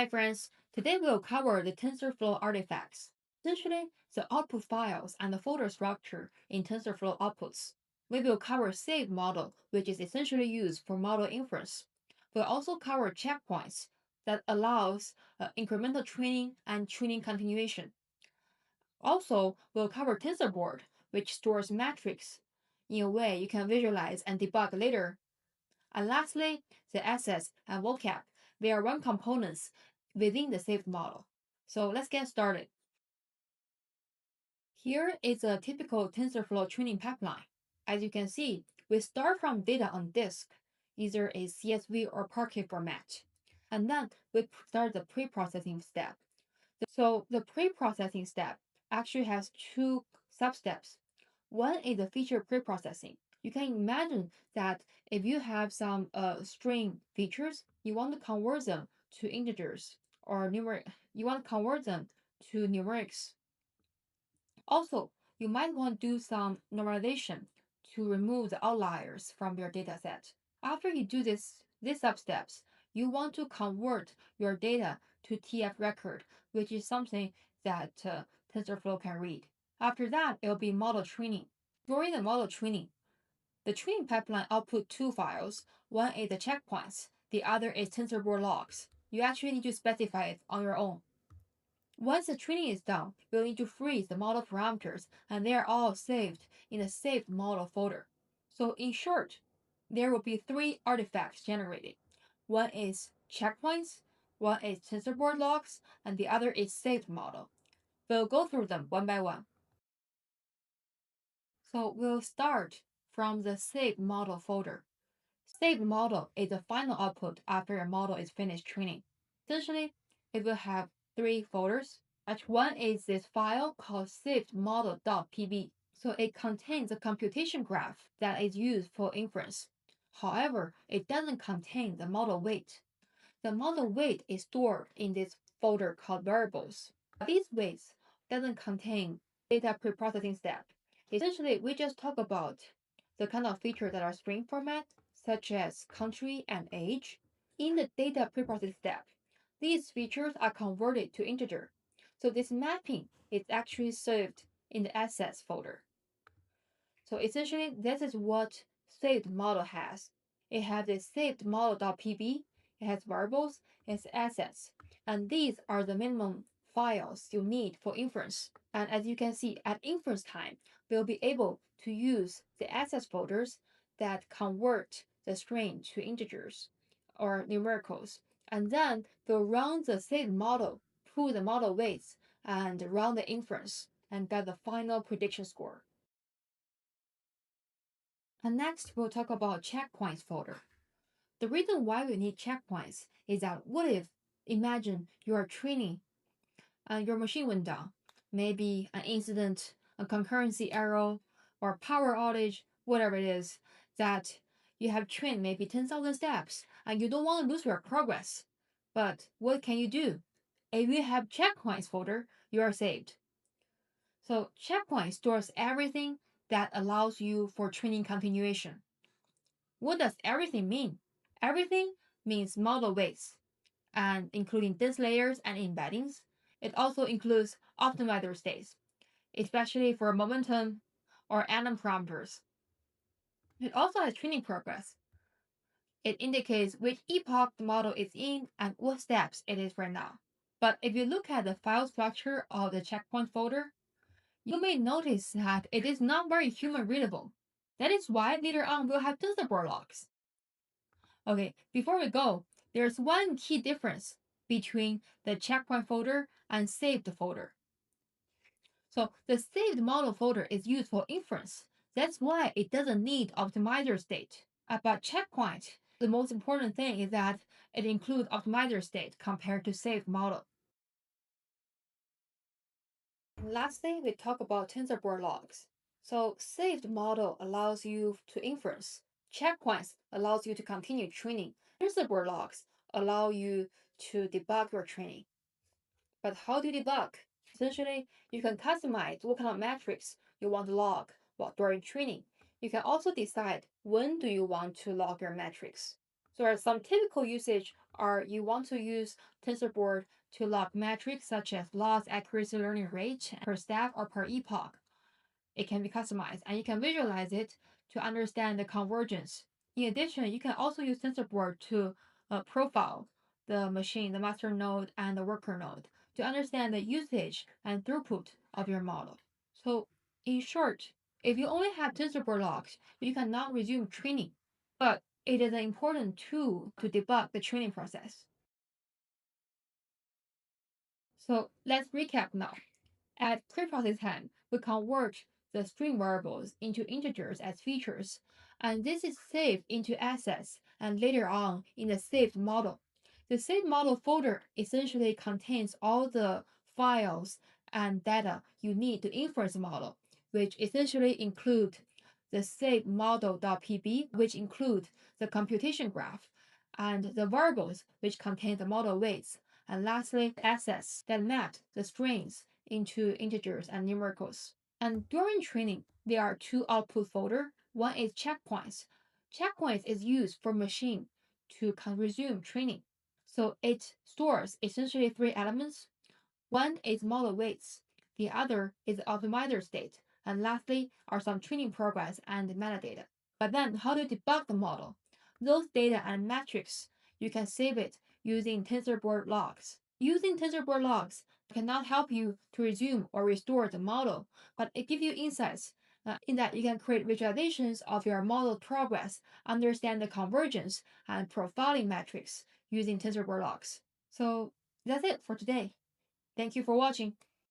Hi friends, today we'll cover the TensorFlow artifacts. Essentially, the output files and the folder structure in TensorFlow outputs. We will cover saved model, which is essentially used for model inference. We'll also cover checkpoints that allows incremental training and training continuation. Also, we'll cover TensorBoard, which stores metrics in a way you can visualize and debug later. And lastly, the assets and vocab. They are one components within the saved model. So let's get started. Here is a typical TensorFlow training pipeline. As you can see, we start from data on disk, either a CSV or Parquet format. And then we start the pre-processing step. So the pre-processing step actually has two substeps. One is the feature pre-processing. You can imagine that if you have some string features, you want to convert them to integers or numeric. You want to convert them to numerics. Also, you might want to do some normalization to remove the outliers from your dataset. After you do these substeps, you want to convert your data to TF record, which is something that TensorFlow can read. After that, it will be model training. During the model training, the training pipeline output two files. One is the checkpoints, the other is TensorBoard logs. You actually need to specify it on your own. Once the training is done, we'll need to freeze the model parameters, and they are all saved in the saved model folder. So in short, there will be three artifacts generated. One is checkpoints, one is TensorBoard logs, and the other is saved model. We'll go through them one by one. So we'll start from the saved model folder. Saved model is the final output after your model is finished training. Essentially, it will have three folders. One is this file called savedmodel.pb. So it contains a computation graph that is used for inference. However, it doesn't contain the model weight. The model weight is stored in this folder called variables. These weights doesn't contain data preprocessing step. Essentially, we just talk about the kind of features that are string format, such as country and age. In the data preprocessing step, these features are converted to integer. So this mapping is actually saved in the assets folder. So essentially, this is what saved model has. It has a saved model.pb, it has variables, it has assets, and these are the minimum files you need for inference. And as you can see, at inference time, we'll be able to use the assets folders that convert the string to integers or numericals. And then we'll run the saved model, pull the model weights, and run the inference and get the final prediction score. And next, we'll talk about checkpoints folder. The reason why we need checkpoints is that what if, imagine you are training and your machine went down, maybe an incident, a concurrency error, or power outage, whatever it is, that you have trained maybe 10,000 steps and you don't want to lose your progress. But what can you do? If you have checkpoints folder, you are saved. So checkpoint stores everything that allows you for training continuation. What does everything mean? Everything means model weights, and including disk layers and embeddings. It also includes optimizer states, especially for momentum or atom parameters. It also has training progress. It indicates which epoch the model is in and what steps it is right now. But if you look at the file structure of the checkpoint folder, you may notice that it is not very human readable. That is why later on we'll have TensorBoard logs. Okay, before we go, there's one key difference between the checkpoint folder and saved folder. So the saved model folder is used for inference. That's why it doesn't need optimizer state. About checkpoint, the most important thing is that it includes optimizer state compared to saved model. Lastly, we talk about TensorBoard logs. So saved model allows you to inference. Checkpoints allows you to continue training. TensorBoard logs allow you to debug your training. But how do you debug? Essentially, you can customize what kind of metrics you want to log while during training. You can also decide when do you want to log your metrics. So there are some typical usage or you want to use TensorBoard to log metrics such as loss accuracy learning rate per step or per epoch. It can be customized and you can visualize it to understand the convergence. In addition, you can also use TensorBoard to profile the machine, the master node, and the worker node to understand the usage and throughput of your model. So, in short, if you only have TensorBoard logs, you cannot resume training, but it is an important tool to debug the training process. So, let's recap now. At preprocess time, we convert the string variables into integers as features, and this is saved into assets and later on in the saved model. The saved model folder essentially contains all the files and data you need to inference the model, which essentially include the saved model.pb, which include the computation graph, and the variables which contain the model weights, and lastly, assets that map the strings into integers and numericals. And during training, there are two output folder. One is checkpoints. Checkpoints is used for machine to resume training. So it stores essentially three elements. One is model weights, the other is the optimizer state, and lastly are some training progress and metadata. But then how to debug the model? Those data and metrics, you can save it using TensorBoard logs. Using TensorBoard logs cannot help you to resume or restore the model, but it gives you insights in that you can create visualizations of your model progress, understand the convergence and profiling metrics using TensorBoard logs. So that's it for today. Thank you for watching.